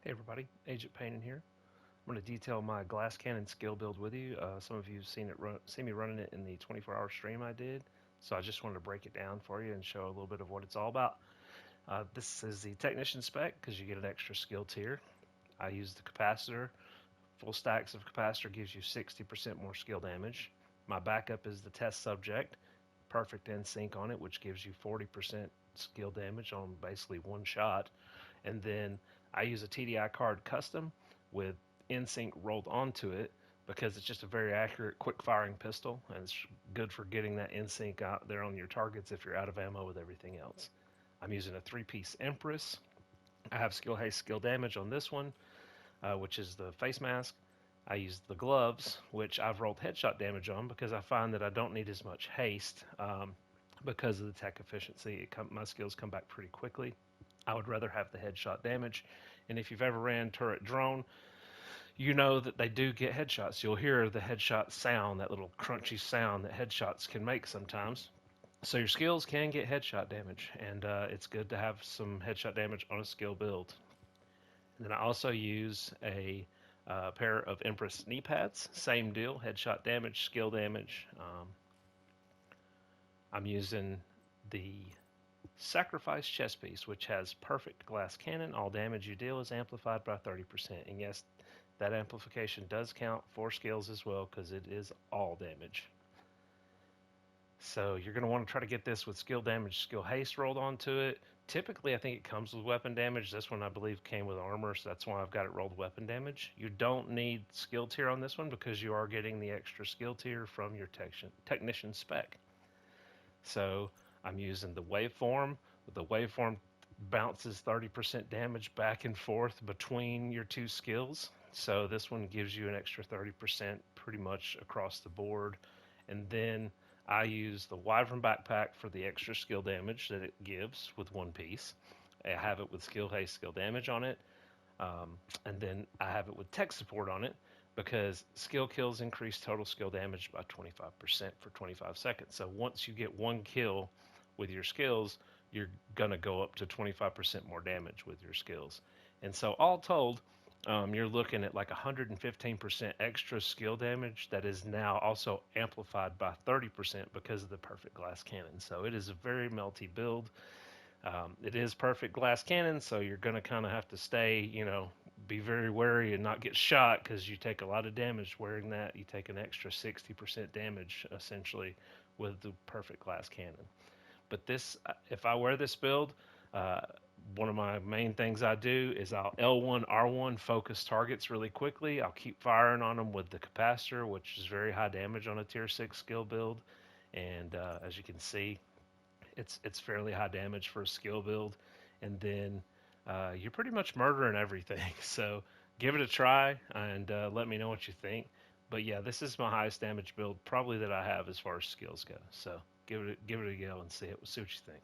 Hey everybody, Agent Payne here. I'm going to detail my glass cannon skill build with you. Some of you have seen me running it in the 24-hour stream I did, so I just wanted to break it down for you and show a little bit of what it's all about. This is the technician spec because you get an extra skill tier. I use the capacitor. Full stacks of capacitor gives you 60% more skill damage. My backup is the test subject, perfect in sync on it, which gives you 40% skill damage on basically one shot. And then I use a TDI card custom with NSYNC rolled onto it because it's just a very accurate, quick firing pistol, and it's good for getting that NSYNC out there on your targets if you're out of ammo with everything else. I'm using a 3-piece Empress. I have skill haste, skill damage on this one, which is the face mask. I use the gloves, which I've rolled headshot damage on because I find that I don't need as much haste because of the tech efficiency. My skills come back pretty quickly. I would rather have the headshot damage. And if you've ever ran turret drone, you know that they do get headshots. You'll hear the headshot sound, that little crunchy sound that headshots can make sometimes. So your skills can get headshot damage, and it's good to have some headshot damage on a skill build. And then I also use a pair of Empress knee pads. Same deal, headshot damage, skill damage. I'm using the Sacrifice chest piece, which has perfect glass cannon. All damage you deal is amplified by 30%. And yes, that amplification does count for skills as well because it is all damage. So you're going to want to try to get this with skill damage, skill haste rolled onto it. Typically, I think it comes with weapon damage. This one, I believe, came with armor, so that's why I've got it rolled weapon damage. You don't need skill tier on this one because you are getting the extra skill tier from your technician spec. So I'm using the waveform. The waveform bounces 30% damage back and forth between your two skills. So this one gives you an extra 30% pretty much across the board. And then I use the Wyvern backpack for the extra skill damage that it gives with one piece. I have it with skill haste, skill damage on it. And then I have it with tech support on it because skill kills increase total skill damage by 25% for 25 seconds. So once you get one kill with your skills, you're going to go up to 25% more damage with your skills. And so all told, you're looking at like 115% extra skill damage that is now also amplified by 30% because of the perfect glass cannon. So it is a very melty build. It is perfect glass cannon, so you're going to kind of have to stay, be very wary and not get shot because you take a lot of damage wearing that. You take an extra 60% damage essentially with the perfect glass cannon. But this, if I wear this build, uh, one of my main things I do is I'll L1, R1 focus targets really quickly. I'll keep firing on them with the capacitor, which is very high damage on a tier 6 skill build. And as you can see, it's fairly high damage for a skill build, and then you're pretty much murdering everything. So give it a try and let me know what you think. But yeah, this is my highest damage build probably that I have as far as skills go. So give it a go and see what you think.